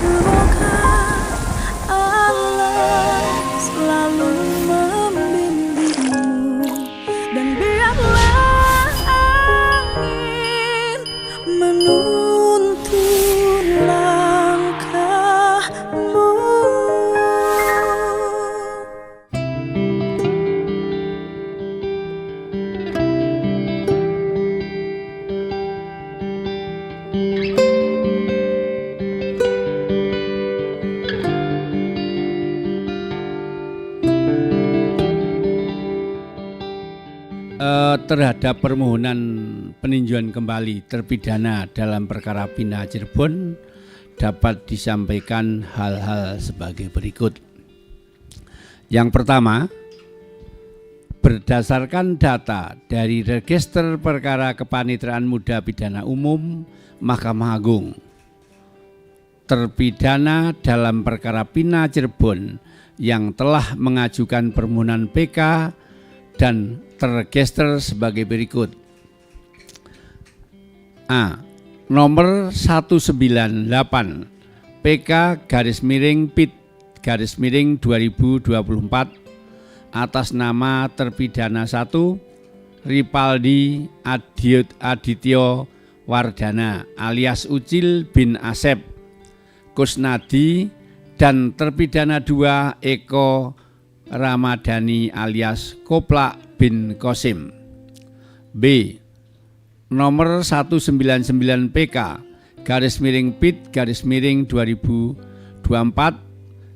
Semoga Allah selalu membimbingmu, dan biarlah angin menuntun langkahmu. Terhadap permohonan peninjauan kembali terpidana dalam perkara Pina Cirebon dapat disampaikan hal-hal sebagai berikut. Yang pertama, berdasarkan data dari Register Perkara Kepanitraan Muda Pidana Umum Mahkamah Agung, terpidana dalam perkara Pina Cirebon yang telah mengajukan permohonan PK dan terregister sebagai berikut. A. Nomor 198 PK /PIT 2024 atas nama terpidana 1 Ripaldi Adityo Wardana alias Ucil bin Asep Kusnadi, dan terpidana 2 Eko Ramadhani alias Koplak bin Kosim. B. Nomor 199 PK /PIT 2024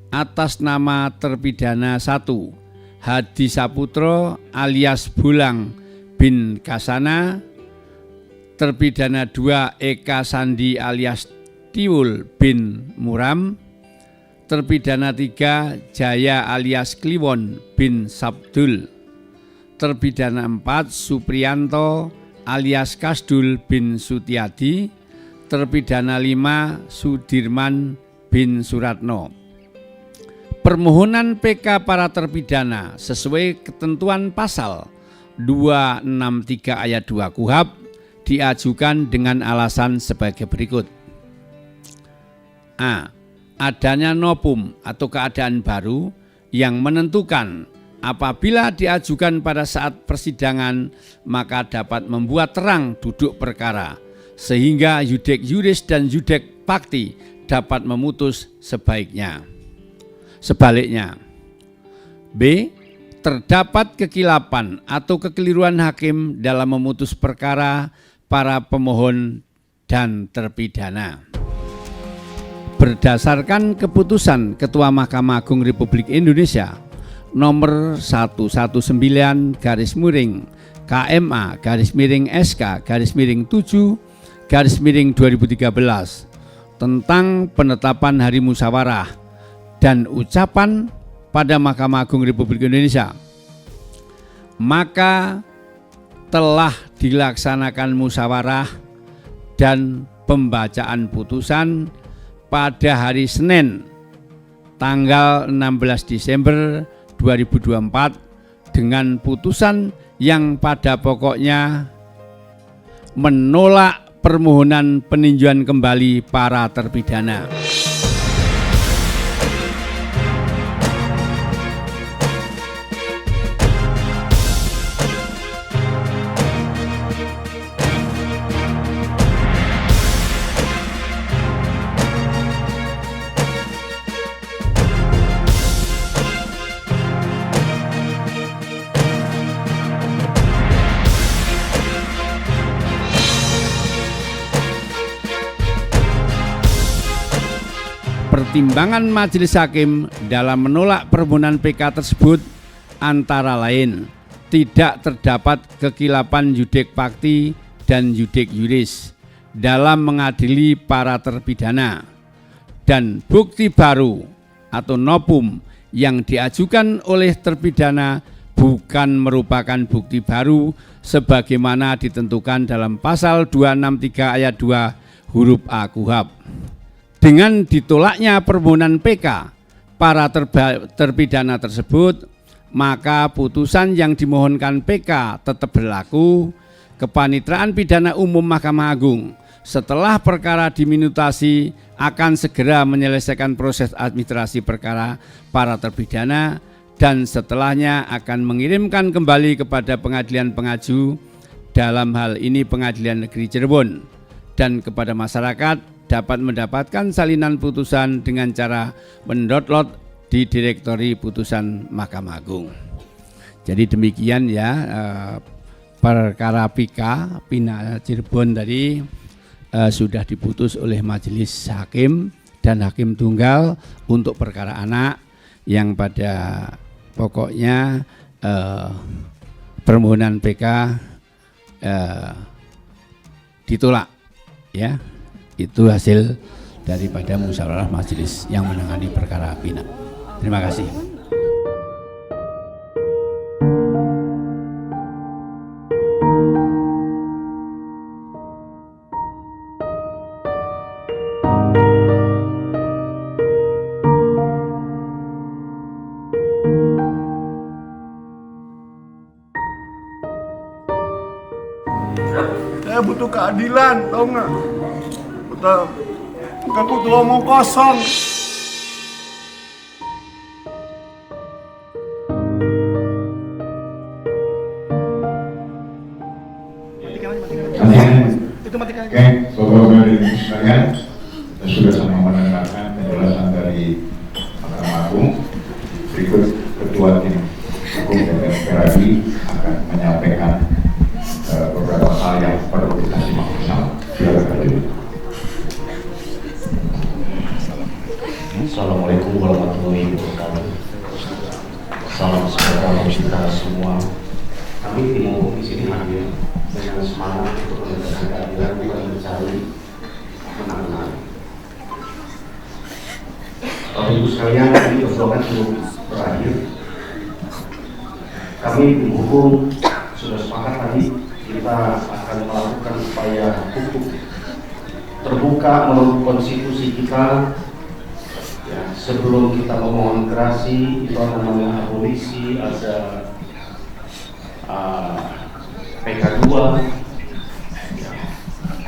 atas nama terpidana 1 Hadi Saputro alias Bulang bin Kasana, terpidana 2 Eka Sandi alias Tiwul bin Muram, terpidana 3 Jaya alias Kliwon bin Sabdul, terpidana 4 Supriyanto alias Kasdul bin Sutiadi, terpidana 5 Sudirman bin Suratno. Permohonan PK para terpidana sesuai ketentuan pasal 263 ayat 2 KUHP diajukan dengan alasan sebagai berikut. A. Adanya novum atau keadaan baru yang menentukan apabila diajukan pada saat persidangan maka dapat membuat terang duduk perkara sehingga yudek juris dan yudek pakti dapat memutus sebaliknya. B. Terdapat kekilapan atau kekeliruan hakim dalam memutus perkara para pemohon dan terpidana. Berdasarkan keputusan Ketua Mahkamah Agung Republik Indonesia nomor 119 KMA SK 7/2013 tentang penetapan hari musyawarah dan ucapan pada Mahkamah Agung Republik Indonesia, maka telah dilaksanakan musyawarah dan pembacaan putusan pada hari Senin tanggal 16 Desember 2024 dengan putusan yang pada pokoknya menolak permohonan peninjauan kembali para terpidana. Pertimbangan Majelis Hakim dalam menolak permohonan PK tersebut antara lain tidak terdapat kekilapan yudek pakti dan yudek juris dalam mengadili para terpidana, dan bukti baru atau novum yang diajukan oleh terpidana bukan merupakan bukti baru sebagaimana ditentukan dalam pasal 263 ayat 2 huruf A KUHP. Dengan ditolaknya permohonan PK para terpidana tersebut, maka putusan yang dimohonkan PK tetap berlaku. Kepanitraan Pidana Umum Mahkamah Agung setelah perkara diminutasi akan segera menyelesaikan proses administrasi perkara para terpidana dan setelahnya akan mengirimkan kembali kepada pengadilan pengaju, dalam hal ini Pengadilan Negeri Cirebon, dan kepada masyarakat dapat mendapatkan salinan putusan dengan cara mendownload di direktori putusan Mahkamah Agung. Jadi demikian ya perkara Pina Cirebon tadi sudah diputus oleh majelis hakim dan hakim tunggal untuk perkara anak yang pada pokoknya permohonan PK ditolak ya. Itu hasil daripada musyawarah majelis yang menangani perkara Pina. Terima kasih. Saya butuh keadilan, tau nggak? Bukan butuh omong kosong. Oke, Bapak-Bapak dan Ibu sekalian, kita sudah sama mendengarkan penjelasan dari Mahkamah Agung. Berikut Ketua Tim Hukum DPR RI akan menyampaikan beberapa hal yang perlu kita simak bersama. Silakan. Assalamualaikum warahmatullahi wabarakatuh. Salam sejahtera untuk kita semua. Kami tim hukum di sini hadir dengan semangat untuk menegakkan keadilan, bukan mencari menang-menang. Bapak Ibu sekalian, ini perjuangan belum berakhir. Kami tim hukum sudah sepakat tadi kita akan melakukan upaya hukum terbuka menurut konstitusi kita. Ya, sebelum kita memohon gerasi, itu namanya abolisi, ada PK2. Ya,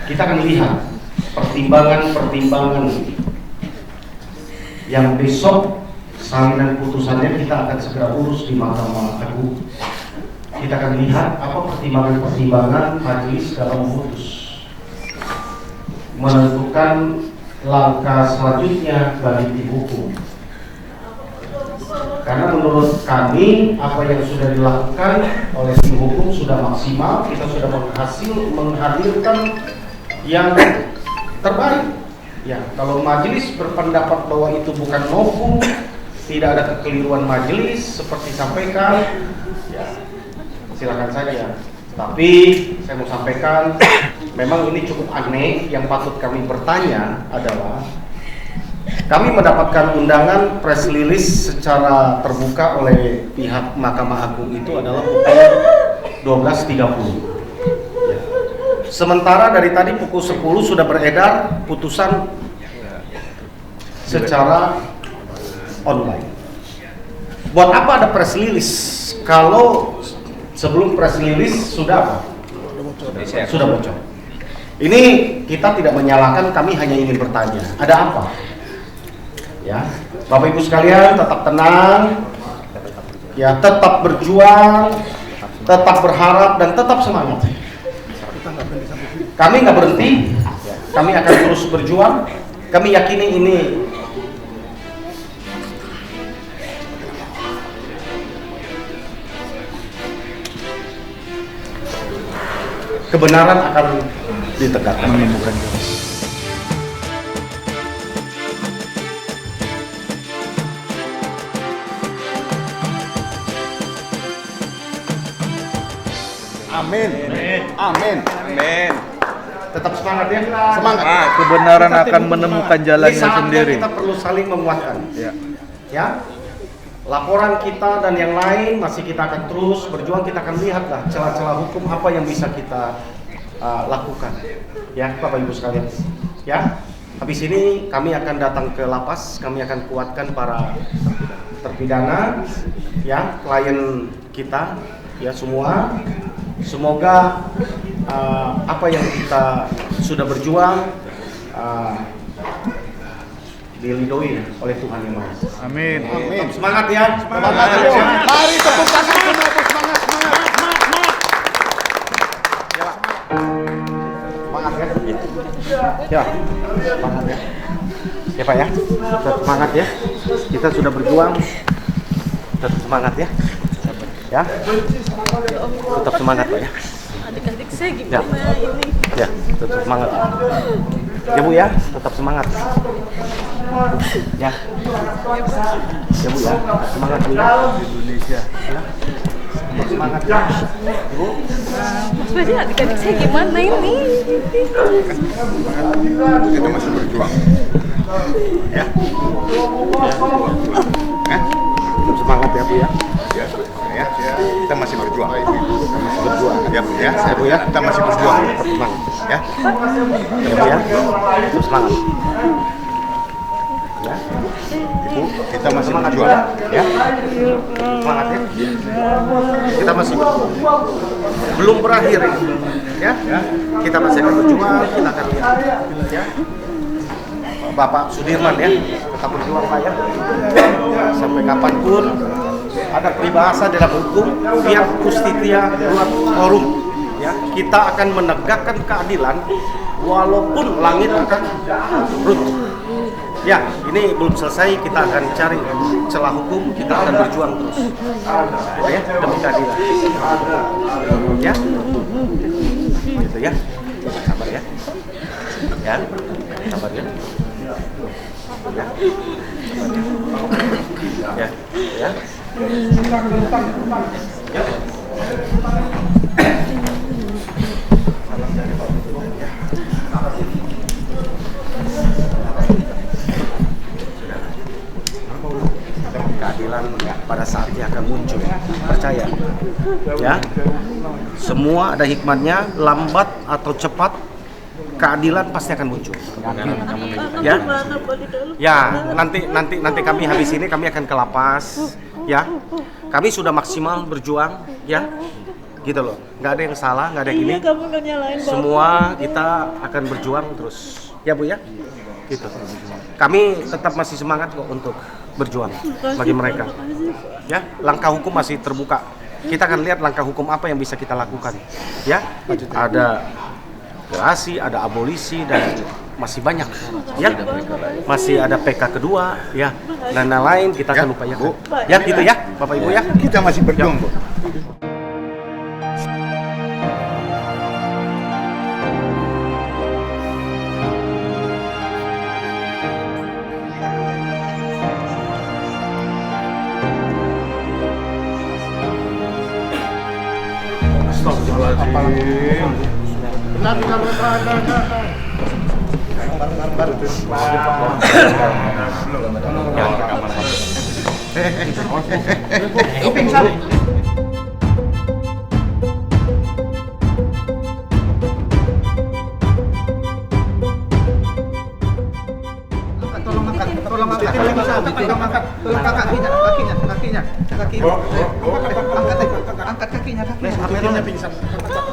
kita akan lihat pertimbangan-pertimbangan yang besok salinan putusannya kita akan segera urus di Mahkamah Agung. Kita akan lihat apa pertimbangan-pertimbangan majelis dalam memutus, menentukan langkah selanjutnya bagi tim hukum. Karena menurut kami apa yang sudah dilakukan oleh tim hukum sudah maksimal, kita sudah menghadirkan yang terbaik. Ya, kalau majelis berpendapat bahwa itu bukan novum, tidak ada kekeliruan majelis seperti disampaikan, ya silakan saja. Tapi saya mau sampaikan, memang ini cukup aneh. Yang patut kami bertanya adalah kami mendapatkan undangan press release secara terbuka oleh pihak Mahkamah Agung itu adalah pukul 12.30. Ya. Sementara dari tadi pukul 10 sudah beredar putusan secara online. Buat apa ada press release kalau sebelum press release sudah apa? Sudah bocor. Ini kita tidak menyalahkan, kami hanya ingin bertanya, ada apa? Ya, Bapak Ibu sekalian tetap tenang, ya tetap berjuang, tetap berharap dan tetap semangat. Kami nggak berhenti, kami akan terus berjuang. Kami yakini ini kebenaran akan ditegakkan. Amin. Amin. Amin. Tetap semangat ya. Semangat. Kebenaran Kita akan tim- menemukan Ini jalannya saatnya sendiri. Kita perlu saling menguatkan. Ya. Ya. Laporan kita dan yang lain masih kita akan terus berjuang. Kita akan lihatlah celah-celah hukum apa yang bisa kita lakukan. Ya, Bapak Ibu sekalian. Ya. Habis ini kami akan datang ke lapas. Kami akan kuatkan para terpidana, ya, klien kita, ya semua. Semoga apa yang kita sudah berjuang diridhoi oleh Tuhan Yang Maha Esa. Amin. Tetap semangat ya. Semangat. Mari tepuk tangan semua, semangat. Semangat ya. Ya. Semangat ya. Ya Pak ya. Tetap semangat ya. Kita sudah berjuang. Tetap semangat ya. Ya. Tetap semangat Pak ya. Adik-adik saya gimana ini? Ya, tetap semangat. Ya Bu ya, tetap semangat. Ya. Ya Bu ya, tetap semangat Bu ya. Indonesia. Ya. Tetap semangat ya. Bu. Mas Badi, adik-adik saya gimana ini? Kita masih berjuang. Ya. Tetap semangat ya Bu ya. Ya, kita masih berjuang. Ya, Bu ya. Saya Bu ya, kita masih berjuang. Tetap semangat. Ya. Ya Bu ya. Tetap semangat. Ya. Ibu, kita masih berjuang. Ya. Semangat ya. Kita masih berjuang. Belum berakhir ini. Ya. Kita masih akan berjuang, kita akan lihat. Ya. Bapak Sudirman ya, tetap berjuang Pak ya. Sampai kapanpun ada peribahasa dalam hukum, fiat justitia ruat corum. Ya, kita akan menegakkan keadilan walaupun langit akan runtuh. Ya, ini belum selesai, kita akan cari celah hukum, kita akan berjuang terus. Ya, demi keadilan. Ya. Gitu ya. Sabar ya. Ya. Sabar ya. Ya. Ya. Ya. Ya. Keadilan pada saatnya akan muncul, percaya ya, semua ada hikmatnya, lambat atau cepat keadilan pasti akan muncul ya. Ya, nanti kami habis ini kami akan ke lapas ya. Kami sudah maksimal berjuang ya, gitu loh, nggak ada yang salah, nggak ada yang ini, semua kita akan berjuang terus ya Bu ya, gitu. Kami tetap masih semangat kok untuk berjuang bagi mereka ya. Langkah hukum masih terbuka, kita akan lihat langkah hukum apa yang bisa kita lakukan ya. Ada gerasi, ada abolisi, dan masih banyak ya, masih ada PK kedua ya, dan lain-lain kita akan upayakan ya, gitu ya Bapak Ibu ya. Kita masih berjuang, Bu.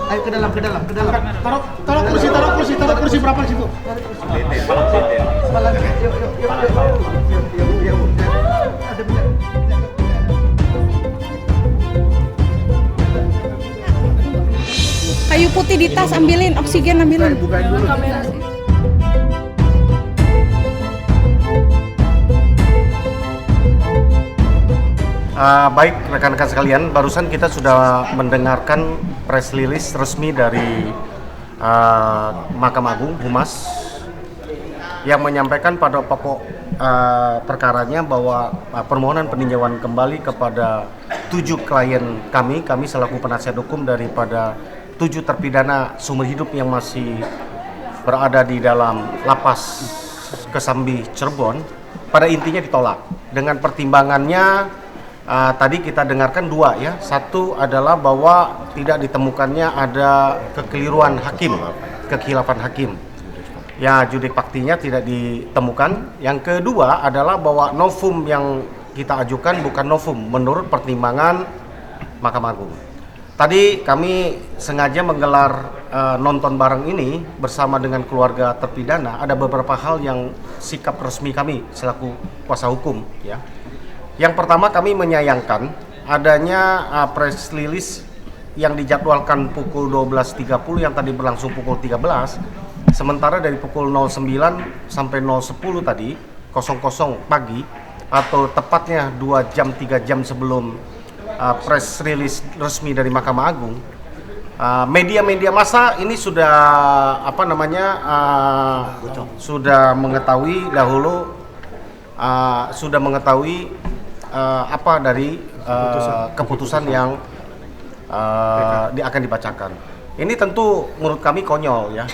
Ayo ke dalam. Taruh kursi berapa di situ? Kayu putih di tas ambilin, oksigen ambilin. Baik rekan-rekan sekalian, barusan kita sudah mendengarkan press release resmi dari Mahkamah Agung Humas yang menyampaikan pada pokok perkaranya bahwa permohonan peninjauan kembali kepada 7 klien kami selaku penasihat hukum daripada 7 terpidana seumur hidup yang masih berada di dalam lapas Kesambi Cirebon pada intinya ditolak. Dengan pertimbangannya tadi kita dengarkan 2 ya. Satu adalah bahwa tidak ditemukannya ada kekeliruan hakim, kekhilafan hakim. Ya, judi faktinya tidak ditemukan. Yang kedua adalah bahwa novum yang kita ajukan bukan novum menurut pertimbangan Mahkamah Agung. Tadi kami sengaja menggelar nonton bareng ini bersama dengan keluarga terpidana. Ada beberapa hal yang sikap resmi kami selaku kuasa hukum, ya. Yang pertama, kami menyayangkan adanya press release yang dijadwalkan pukul 12.30 yang tadi berlangsung pukul 13, sementara dari pukul 09 sampai 0.10 tadi 00 pagi atau tepatnya 2 jam 3 jam sebelum press release resmi dari Mahkamah Agung, media-media massa ini sudah sudah mengetahui dahulu, apa dari keputusan yang akan dibacakan. Ini tentu menurut kami konyol, ya.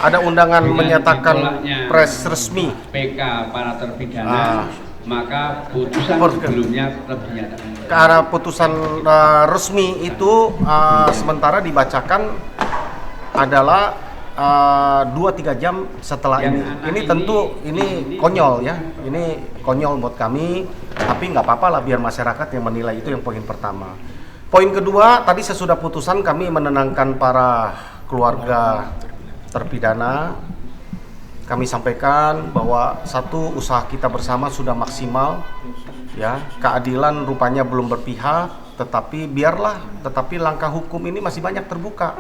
Ada undangan menyatakan press resmi PK para terpidana, maka putusan sebelumnya tetap dinyatakan. Ke arah putusan resmi itu sementara dibacakan adalah 2-3 jam setelah ini. Ini tentu ini konyol, ya. Ini konyol buat kami, tapi nggak apa-apa lah, biar masyarakat yang menilai. Itu yang poin pertama. Poin kedua, tadi sesudah putusan kami menenangkan para keluarga terpidana. Kami sampaikan bahwa satu, usaha kita bersama sudah maksimal, ya. Keadilan rupanya belum berpihak, tetapi langkah hukum ini masih banyak terbuka.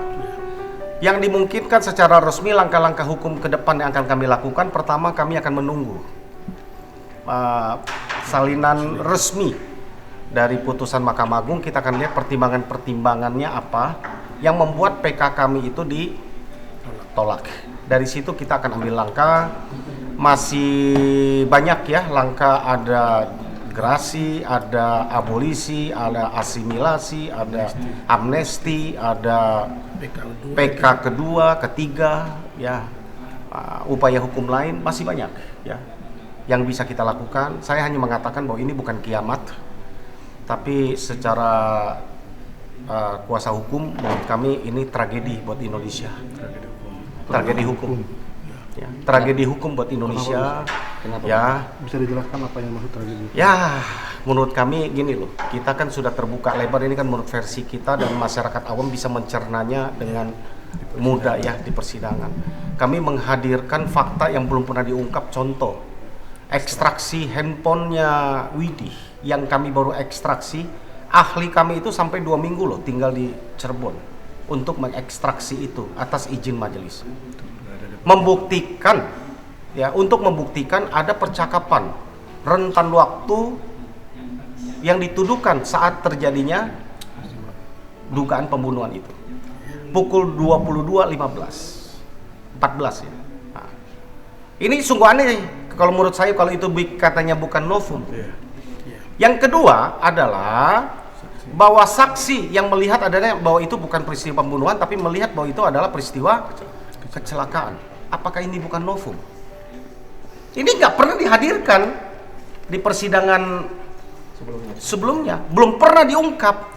Yang dimungkinkan secara resmi, langkah-langkah hukum ke depan yang akan kami lakukan, pertama kami akan menunggu salinan resmi dari putusan Mahkamah Agung. Kita akan lihat pertimbangannya apa yang membuat PK kami itu ditolak. Dari situ kita akan ambil langkah. Masih banyak, ya, langkah. Ada gerasi, ada abolisi, ada asimilasi, ada amnesti, ada PK kedua, ketiga, ya. Upaya hukum lain masih banyak, ya, yang bisa kita lakukan. Saya hanya mengatakan bahwa ini bukan kiamat, tapi secara kuasa hukum menurut kami ini tragedi buat Indonesia. Tragedi hukum. Ya, tragedi hukum buat Indonesia. Kenapa? Ya. Bisa dijelaskan apa yang maksud tragedi? Ya, menurut kami gini loh. Kita kan sudah terbuka lebar, ini kan menurut versi kita, dan masyarakat awam bisa mencernanya dengan mudah, ya, di persidangan. Kami menghadirkan fakta yang belum pernah diungkap. Contoh, ekstraksi handphonenya Widi yang kami baru ekstraksi. Ahli kami itu sampai 2 minggu loh tinggal di Cirebon untuk mengekstraksi itu atas izin majelis. Membuktikan, ya, untuk membuktikan ada percakapan rentan waktu yang dituduhkan saat terjadinya dugaan pembunuhan itu. Pukul 22.14, ya. Nah, ini sungguh aneh kalau menurut saya, kalau itu katanya bukan novum. Yang kedua adalah bahwa saksi yang melihat adanya bahwa itu bukan peristiwa pembunuhan, tapi melihat bahwa itu adalah peristiwa kecelakaan. Apakah ini bukan novum? Ini nggak pernah dihadirkan di persidangan sebelumnya, belum pernah diungkap.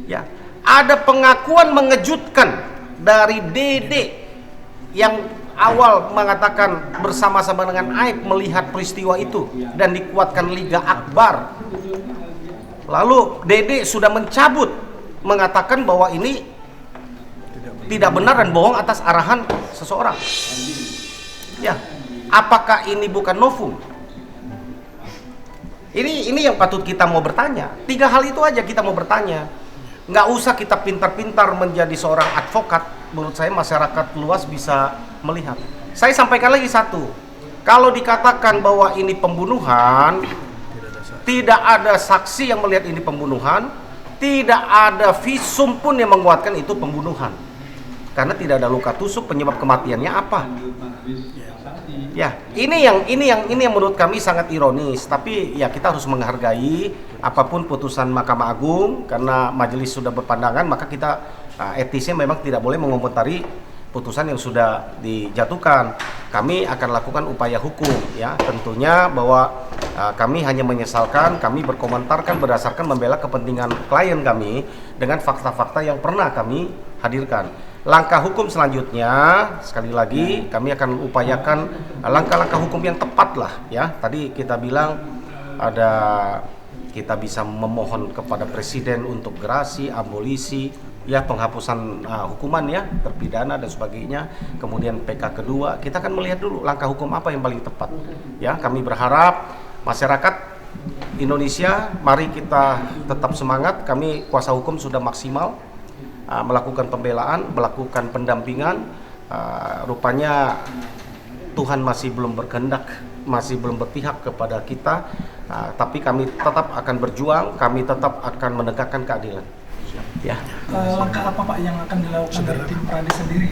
Ya, ada pengakuan mengejutkan dari Dede yang awal mengatakan bersama-sama dengan Aib melihat peristiwa itu dan dikuatkan Liga Akbar. Lalu Dede sudah mencabut, mengatakan bahwa ini tidak benar dan bohong atas arahan seseorang. Ya, apakah ini bukan novum? Ini yang patut kita mau bertanya. 3 hal itu aja kita mau bertanya. Nggak usah kita pintar-pintar menjadi seorang advokat. Menurut saya masyarakat luas bisa melihat. Saya sampaikan lagi satu. Kalau dikatakan bahwa ini pembunuhan, tidak ada saksi yang melihat ini pembunuhan, tidak ada visum pun yang menguatkan itu pembunuhan. Karena tidak ada luka tusuk, penyebab kematiannya apa? Ya, ini yang menurut kami sangat ironis. Tapi ya, kita harus menghargai apapun putusan Mahkamah Agung, karena majelis sudah berpandangan, maka kita etisnya memang tidak boleh mengomentari putusan yang sudah dijatuhkan. Kami akan lakukan upaya hukum, ya, tentunya bahwa kami hanya menyesalkan, kami berkomentarkan berdasarkan membela kepentingan klien kami dengan fakta-fakta yang pernah kami hadirkan. Langkah hukum selanjutnya, sekali lagi kami akan upayakan langkah-langkah hukum yang tepat lah, ya. Tadi kita bilang ada kita bisa memohon kepada Presiden untuk gerasi, abolisi, ya penghapusan hukuman ya, terpidana dan sebagainya. Kemudian PK kedua, kita akan melihat dulu langkah hukum apa yang paling tepat. Ya, kami berharap masyarakat Indonesia, mari kita tetap semangat. Kami kuasa hukum sudah maksimal melakukan pembelaan, melakukan pendampingan. Rupanya Tuhan masih belum berkehendak, masih belum berpihak kepada kita. Tapi kami tetap akan berjuang, kami tetap akan menegakkan keadilan. Ya. Langkah apa Pak yang akan dilakukan dari tim Pradi sendiri?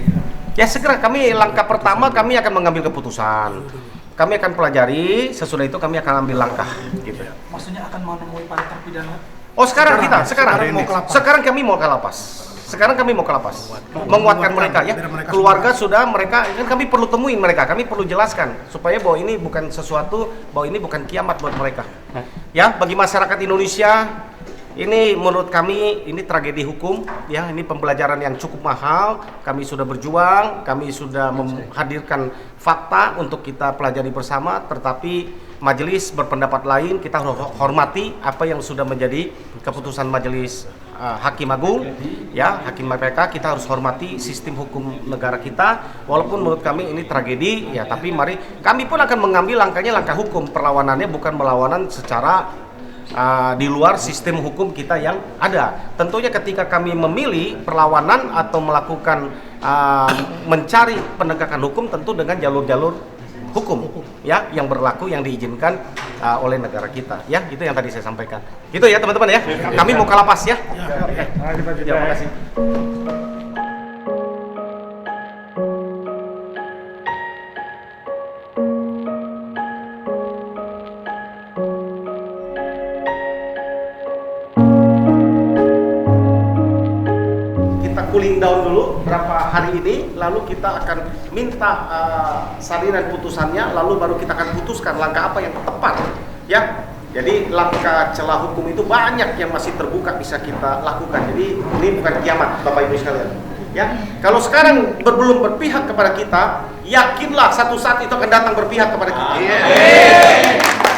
Ya segera langkah pertama kami akan mengambil keputusan. Kami akan pelajari, sesudah itu kami akan ambil langkah gitu. Maksudnya akan menemui para terpidana? Oh sekarang kami mau ke lapas. Sekarang kami mau ke lapas, menguatkan mereka ya. Keluarga sudah, mereka kan kami perlu temuin mereka, kami perlu jelaskan supaya bahwa ini bukan sesuatu, bahwa ini bukan kiamat buat mereka. Ya, bagi masyarakat Indonesia, ini menurut kami ini tragedi hukum ya, ini pembelajaran yang cukup mahal. Kami sudah berjuang, kami sudah menghadirkan fakta untuk kita pelajari bersama, tetapi majelis berpendapat lain. Kita hormati apa yang sudah menjadi keputusan majelis Hakim Agung ya, Hakim mereka. Kita harus hormati sistem hukum negara kita. Walaupun menurut kami ini tragedi ya, tapi mari kami pun akan mengambil langkah hukum. Perlawanannya bukan melawanan secara di luar sistem hukum kita yang ada. Tentunya ketika kami memilih perlawanan atau melakukan mencari penegakan hukum, tentu dengan jalur-jalur hukum ya yang berlaku, yang diizinkan oleh negara kita ya. Itu yang tadi saya sampaikan gitu ya teman-teman ya. Kami mau ke lapas ya. Terima kasih. Cooling down dulu berapa hari ini, lalu kita akan minta salinan putusannya, lalu baru kita akan putuskan langkah apa yang tepat ya. Jadi langkah celah hukum itu banyak yang masih terbuka bisa kita lakukan. Jadi ini bukan kiamat Bapak Ibu sekalian ya. Kalau sekarang belum berpihak kepada kita, yakinlah satu saat itu akan datang berpihak kepada kita.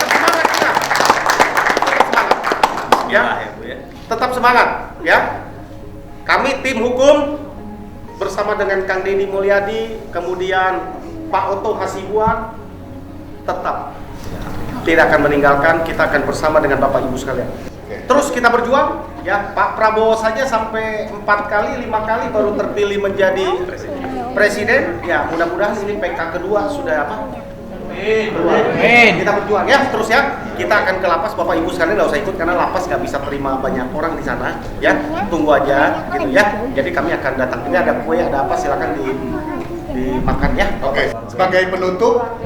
Semangat kita. Ya, tetap semangat ya. Kami tim hukum bersama dengan Kang Deddy Mulyadi, kemudian Pak Oto Hasibuan, tetap tidak akan meninggalkan. Kita akan bersama dengan Bapak Ibu sekalian. Terus kita berjuang ya. Pak Prabowo saja sampai 4 kali 5 kali baru terpilih menjadi presiden ya. Mudah-mudahan ini PK kedua sudah apa? Kita berjuang ya, terus ya. Kita akan ke lapas, Bapak Ibu sekalian nggak usah ikut karena lapas nggak bisa terima banyak orang di sana ya. Tunggu aja gitu ya. Jadi kami akan datang. Ini ada kue, ada apa, silakan dimakan ya. Oke. Sebagai penutup,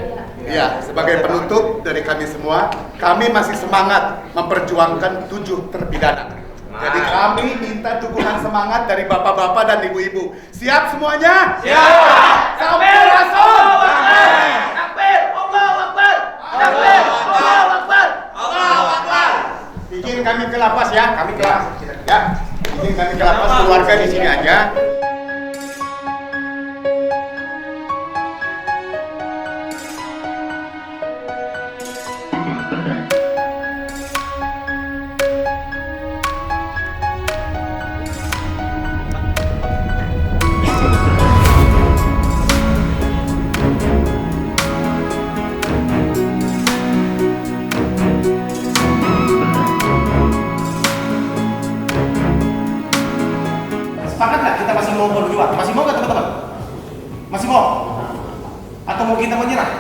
ya, sebagai penutup dari kami semua, kami masih semangat memperjuangkan 7 terpidana. Jadi kami minta dukungan semangat dari bapak-bapak dan ibu-ibu. Siap semuanya? Siap. Sampai Rasul. Takbir. Allahu Akbar. Takbir. Allahu Akbar. Allahu Akbar. Izin kami ke lapas ya. Kami ke lapas. Ya. Izin kami ke lapas, keluarga di sini aja. Sepakat nggak kita masih mau berjuang? Masih mau nggak teman-teman? Masih mau? Atau mau kita menyerah?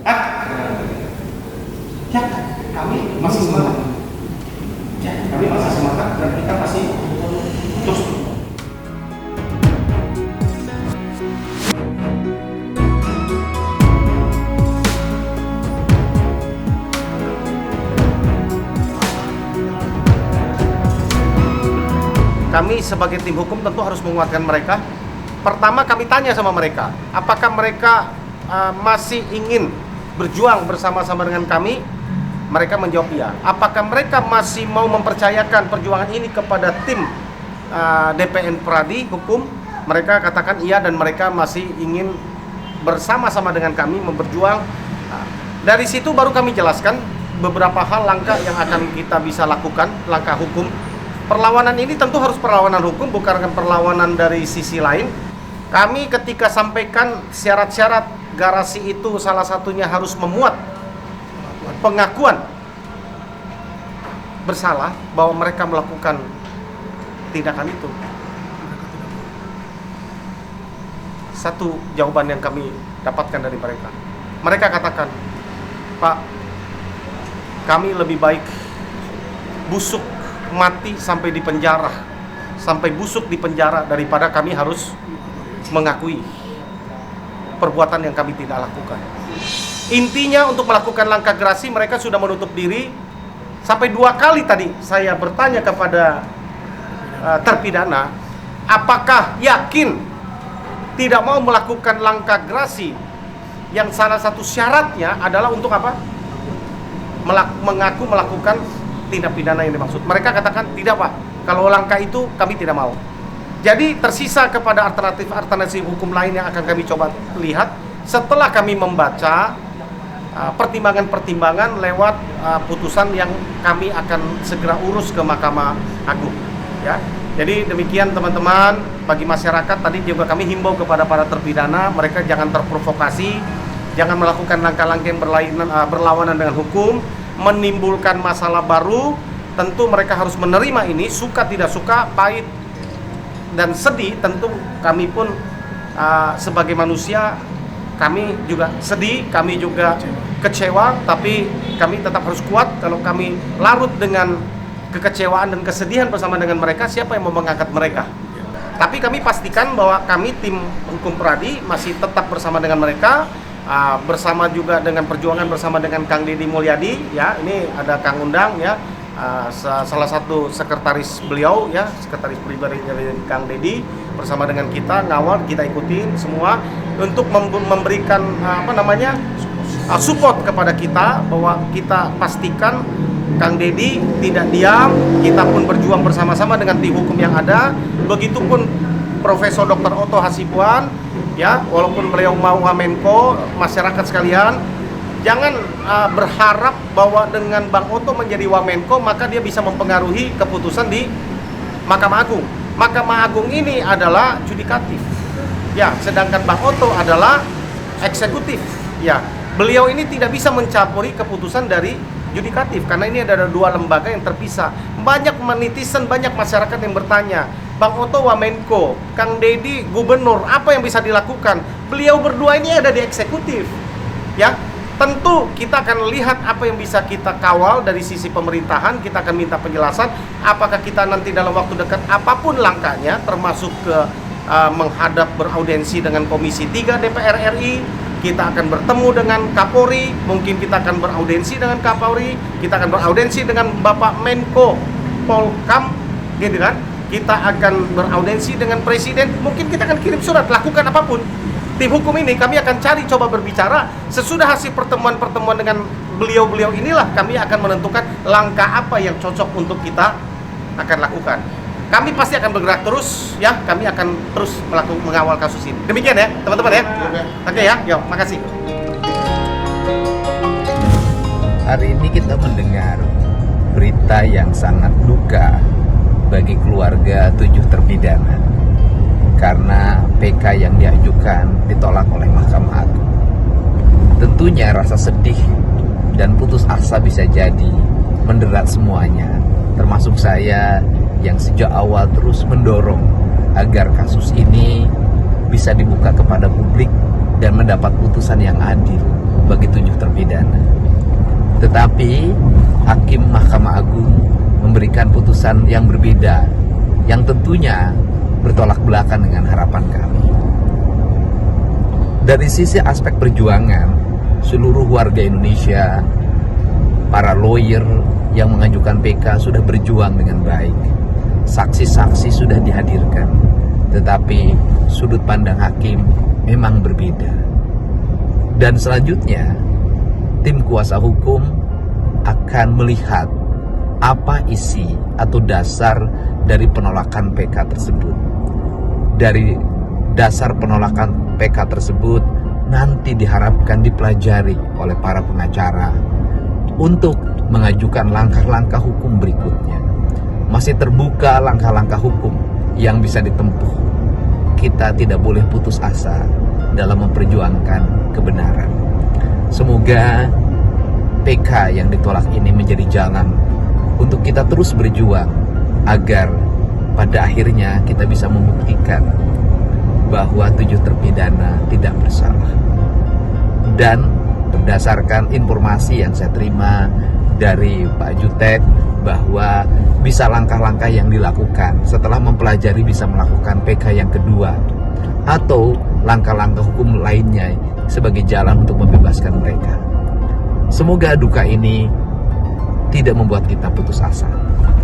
Hah? Ya, kami masih semangat. Ya, kami masih semangat dan kita masih terus. Kami sebagai tim hukum tentu harus menguatkan mereka. Pertama kami tanya sama mereka, apakah mereka masih ingin berjuang bersama-sama dengan kami? Mereka menjawab iya. Apakah mereka masih mau mempercayakan perjuangan ini kepada tim DPN Pradi Hukum? Mereka katakan iya dan mereka masih ingin bersama-sama dengan kami berjuang. Dari situ baru kami jelaskan beberapa hal langkah yang akan kita bisa lakukan, langkah hukum. Perlawanan ini tentu harus perlawanan hukum, bukan perlawanan dari sisi lain. Kami ketika sampaikan syarat-syarat garasi itu salah satunya harus memuat pengakuan bersalah bahwa mereka melakukan tindakan itu. Satu jawaban yang kami dapatkan dari mereka. Mereka katakan, Pak, kami lebih baik busuk mati sampai di penjara, sampai busuk di penjara daripada kami harus mengakui perbuatan yang kami tidak lakukan. Intinya untuk melakukan langkah gerasi mereka sudah menutup diri. Sampai 2 kali tadi saya bertanya kepada terpidana, apakah yakin tidak mau melakukan langkah gerasi yang salah satu syaratnya adalah untuk apa? Mengaku melakukan tindak pidana yang dimaksud. Mereka katakan tidak, Pak, kalau langkah itu kami tidak mau. Jadi tersisa kepada alternatif hukum lain yang akan kami coba lihat setelah kami membaca pertimbangan-pertimbangan lewat putusan yang kami akan segera urus ke Mahkamah Agung, ya. Jadi demikian teman-teman, bagi masyarakat tadi juga kami himbau kepada para terpidana, mereka jangan terprovokasi, jangan melakukan langkah-langkah yang berlawanan dengan hukum, menimbulkan masalah baru. Tentu mereka harus menerima ini, suka tidak suka, pahit dan sedih. Tentu kami pun sebagai manusia, kami juga sedih, kami juga kecewa, tapi kami tetap harus kuat. Kalau kami larut dengan kekecewaan dan kesedihan bersama dengan mereka, siapa yang mau mengangkat mereka? Tapi kami pastikan bahwa kami tim hukum Pradi masih tetap bersama dengan mereka, bersama juga dengan perjuangan bersama dengan Kang Deddy Mulyadi, ya. Ini ada Kang Undang, ya, salah satu sekretaris beliau, ya, sekretaris pribadi dari Kang Deddy, bersama dengan kita ngawal, kita ikutin semua untuk memberikan support kepada kita, bahwa kita pastikan Kang Deddy tidak diam, kita pun berjuang bersama-sama dengan tim hukum yang ada. Begitupun Profesor Dr. Otto Hasibuan, ya, walaupun beliau mau Wamenko, masyarakat sekalian, jangan berharap bahwa dengan Bang Otto menjadi Wamenko maka dia bisa mempengaruhi keputusan di Mahkamah Agung. Mahkamah Agung ini adalah judikatif, ya, sedangkan Bang Otto adalah eksekutif, ya. Beliau ini tidak bisa mencampuri keputusan dari judikatif karena ini ada 2 lembaga yang terpisah. Banyak netizen, banyak masyarakat yang bertanya, Bang Otto Wamenko, Kang Deddy gubernur, apa yang bisa dilakukan? Beliau berdua ini ada di eksekutif, ya. Tentu kita akan lihat apa yang bisa kita kawal dari sisi pemerintahan. Kita akan minta penjelasan apakah kita nanti dalam waktu dekat apapun langkahnya, termasuk ke menghadap beraudensi dengan Komisi 3 DPR RI. Kita akan bertemu dengan Kapolri, mungkin kita akan beraudensi dengan Kapolri, kita akan beraudensi dengan Bapak Menko Polkam, gitu kan? Kita akan beraudensi dengan Presiden, mungkin kita akan kirim surat, lakukan apapun. Tim hukum ini kami akan cari, coba berbicara. Sesudah hasil pertemuan-pertemuan dengan beliau-beliau inilah kami akan menentukan langkah apa yang cocok untuk kita akan lakukan. Kami pasti akan bergerak terus, ya. Kami akan terus mengawal kasus ini. Demikian ya, teman-teman ya. Oke ya, yuk, makasih. Hari ini kita mendengar berita yang sangat duka bagi keluarga 7 terpidana karena PK yang diajukan ditolak oleh Mahkamah Agung. Tentunya rasa sedih dan putus asa bisa jadi menderat semuanya, termasuk saya yang sejak awal terus mendorong agar kasus ini bisa dibuka kepada publik dan mendapat putusan yang adil bagi 7 terpidana. Tetapi Hakim Mahkamah Agung memberikan putusan yang berbeda, yang tentunya bertolak belakang dengan harapan kami. Dari sisi aspek perjuangan, seluruh warga Indonesia, para lawyer yang mengajukan PK sudah berjuang dengan baik. Saksi-saksi sudah dihadirkan, tetapi sudut pandang hakim memang berbeda. Dan selanjutnya, tim kuasa hukum akan melihat apa isi atau dasar dari penolakan PK tersebut. Dari dasar penolakan PK tersebut nanti diharapkan dipelajari oleh para pengacara, untuk mengajukan langkah-langkah hukum berikutnya. Masih terbuka langkah-langkah hukum yang bisa ditempuh. Kita tidak boleh putus asa dalam memperjuangkan kebenaran. Semoga PK yang ditolak ini menjadi jalan untuk kita terus berjuang agar pada akhirnya kita bisa membuktikan bahwa 7 terpidana tidak bersalah. Dan berdasarkan informasi yang saya terima dari Pak Jutek bahwa bisa langkah-langkah yang dilakukan setelah mempelajari bisa melakukan PK yang kedua atau langkah-langkah hukum lainnya sebagai jalan untuk membebaskan mereka. Semoga duka ini tidak membuat kita putus asa,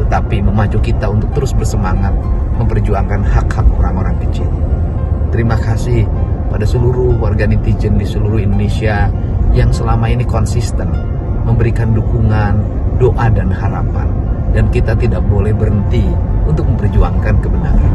tetapi memacu kita untuk terus bersemangat memperjuangkan hak-hak orang-orang kecil. Terima kasih pada seluruh warga netizen di seluruh Indonesia yang selama ini konsisten memberikan dukungan, doa dan harapan. Dan kita tidak boleh berhenti untuk memperjuangkan kebenaran.